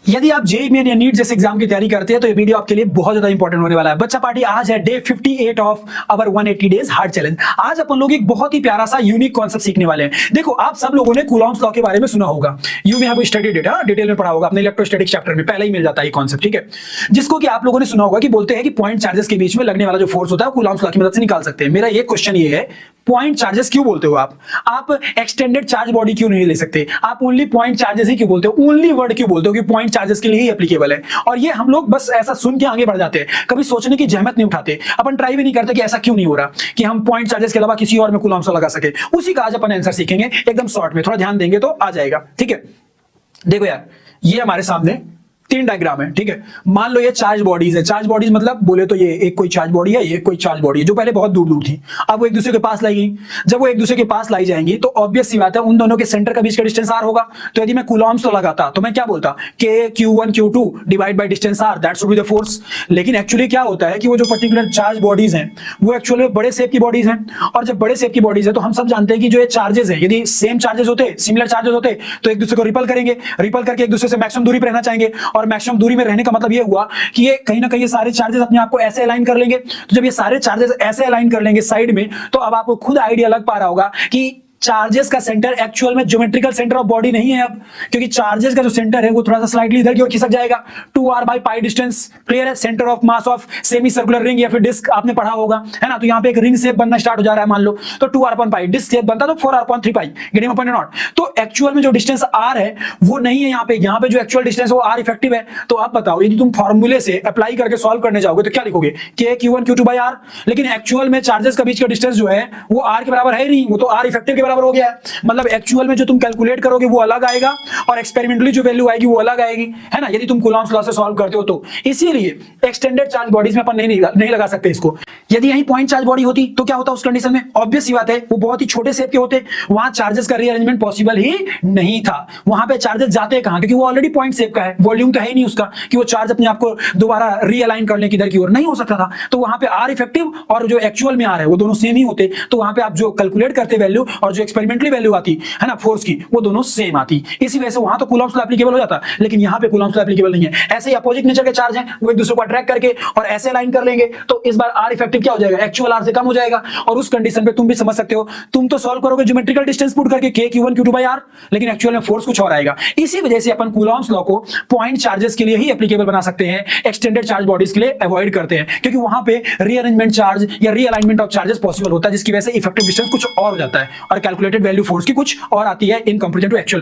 यदि आप JEE main या नीट जैसे एग्जाम की तैयारी करते हैं तो ये वीडियो आपके लिए बहुत ज्यादा इंपॉर्टेंट होने वाला है। बच्चा पार्टी, आज है day 58 of our 180 days hard challenge. आज अपन लोग एक बहुत ही प्यारा सा यूनिक कॉन्सेप्ट सीखने वाले हैं। देखो, आप सब लोगों ने कूलॉम्स लॉ के बारे में सुना होगा, you may have studied it, detail में पढ़ा होगा अपने इलेक्ट्रोस्टैटिक चैप्टर में, पहले ही मिल जाता है ये कॉन्सेप्ट, ठीक है। जिसको कि आप लोगों ने सुना होगा कि बोलते हैं कि पॉइंट चार्जेस के बीच में लगने वाला जो फोर्स होता है कूलॉम्स लॉ की मदद से निकाल सकते हैं। मेरा ये क्वेश्चन ये है, पॉइंट चार्जेस क्यों बोलते हो आप एक्सटेंडेड चार्ज बॉडी क्यों नहीं ले सकते? आप ओनली पॉइंट चार्जेस ही क्यों बोलते हो? ओनली वर्ड क्यों बोलते हो कि पॉइंट चार्जेस के लिए ही एप्लीकेबल है? और ये हम लोग बस ऐसा सुन के आगे बढ़ जाते हैं, कभी सोचने की जहमत नहीं उठाते, अपन ट्राई भी नहीं करते कि ऐसा क्यों नहीं हो रहा कि हम पॉइंट चार्जेस के अलावा किसी और में कूलॉम्स लॉ लगा सके। उसी का आज अपन आंसर सीखेंगे एकदम शॉर्ट में, थोड़ा ध्यान देंगे तो आ जाएगा, ठीक है। देखो यार, ये हमारे सामने तीन डायग्राम है, ठीक है। मान लो ये चार्ज बॉडीज है। चार्ज बॉडीज मतलब बोले तो ये एक कोई चार्ज बॉडी है, ये कोई चार्ज बॉडी है जो पहले बहुत दूर दूर थी, अब वो एक दूसरे के पास लाई गई। जब वो एक दूसरे के पास लाई जाएंगी तो ऑब्वियस सी बात है उन दोनों के सेंटर का बीच का डिस्टेंस आर होगा। तो यदि मैं कूलॉम्स लगाता तो मैं क्या बोलता, के Q1 Q2 divide by distance R, that should be the force. लेकिन एक्चुअली क्या होता है कि वो जो पर्टिकुलर चार्ज बॉडीज हैं वो एक्चुअली बड़े शेप की बॉडीज हैं, और जब बड़े शेप की बॉडीज है तो हम सब जानते हैं कि जो ये चार्जेस है, यदि सेम चार्जेस होते, सिमिलर चार्जेस होते तो एक दूसरे को रिपल करेंगे, रिपल करके एक दूसरे से मैक्सिमम दूरी पर रहना चाहेंगे, और मैक्सिमम दूरी में रहने का मतलब ये हुआ कि ये कहीं ना कहीं ये सारे चार्जेस अपने आप को ऐसे अलाइन कर लेंगे। तो जब ये सारे चार्जेस ऐसे अलाइन कर लेंगे साइड में, तो अब आपको खुद आइडिया लग पा रहा होगा कि चार्जेस का सेंटर एक्चुअल में ज्योमेट्रिकल सेंटर ऑफ बॉडी नहीं है अब, क्योंकि चार्जेस का जो सेंटर है वो थोड़ा सा स्लाइटली इधर की ओर खिसक जाएगा। 2r/π डिस्टेंस, क्लियर है। Centre of mass of semi circular ring या फिर डिस्क आपने पढ़ा होगा, है ना। तो यहाँ पे एक रिंग शेप बनना स्टार्ट हो जा रहा है, मान लो तो 2r/π डिस्क शेप बनता तो 4r/3π, गेटिंग माय पॉइंट और नॉट। तो एक्चुअल में जो डिस्टेंस r है वो नहीं है यहाँ पे जो एक्चुअल डिस्टेंस है वो r इफेक्टिव है। तो आप बताओ, यदि तुम फॉर्मूले से अप्लाई करके सॉल्व करने जाओगे तो क्या लिखोगे, के Q1 Q2/r। लेकिन एक्चुअल में चार्जेस के बीच का डिस्टेंस जो है वो r के बराबर है नहीं, वो तो r इफेक्टिव के बराबर हो गया है। मतलब एक्चुअल में जो तुम कैलकुलेट करोगे वो अलग आएगा और एक्सपेरिमेंटली जो वैल्यू आएगी वो अलग आएगी, है ना, यदि तुम कूलॉम्स लॉ से सॉल्व करते हो तो। इसीलिए एक्सटेंडेड चार्ज बॉडीज में अपन नहीं लगा सकते इसको। यदि यही पॉइंट चार्ज बॉडी होती तो क्या होता उस कंडीशन में? ऑब्वियस सी बात है, वो बहुत ही छोटे शेप के होते, वहां चार्जेस का रीअरेंजमेंट पॉसिबल ही नहीं था। वहां पे चार्जेस जाते कहां, क्योंकि वो ऑलरेडी पॉइंट शेप का है, वॉल्यूम तो है ही नहीं उसका कि वो चार्ज अपने आप को दोबारा रीअलाइन कर ले किधर की ओर, नहीं हो सकता था। तो वहां पे आर इफेक्टिव और जो एक्चुअल में आ रहा है वो दोनों सेम ही होते। तो वहां पे आप जो कैलकुलेट करते वैल्यू और जो एक्सपेरिमेंटली वैल्यू आती है ना फोर्स की, वो दोनों सेम आती। इसी वजह से वहां तो कूलॉम्स लॉ एप्लीकेबल हो जाता, लेकिन यहां पे कूलॉम्स लॉ एप्लीकेबल नहीं है। ऐसे ही अपोजिट नेचर के चार्ज हैं, वो एक दूसरे को अट्रैक्ट करके और ऐसे अलाइन कर लेंगे, तो इस बार आर इफेक्टिव क्या हो जाएगा, एक्चुअल आर से कम हो जाएगा। और उस कंडीशन पे तुम भी समझ सकते हो, तुम तो सॉल्व करोगे ज्योमेट्रिकल डिस्टेंस पुट करके के Q1 Q2/r, लेकिन एक्चुअल में फोर्स कुछ और आएगा। इसी वजह से अपन कूलॉम्स लॉ को पॉइंट चार्जेस के लिए ही एप्लीकेबल बना सकते हैं, एक्सटेंडेड चार्ज बॉडीज के लिए अवॉइड करते हैं, क्योंकि वहां पे रीअरेंजमेंट चार्ज या रीअलाइनमेंट ऑफ चार्जेस पॉसिबल होता है, जिसकी वजह से इफेक्टिव डिस्टेंस कुछ और हो जाता है और कैलकुलेटेड वैल्यू फोर्स की कुछ और आती है इन कंपैरिजन टू एक्चुअल।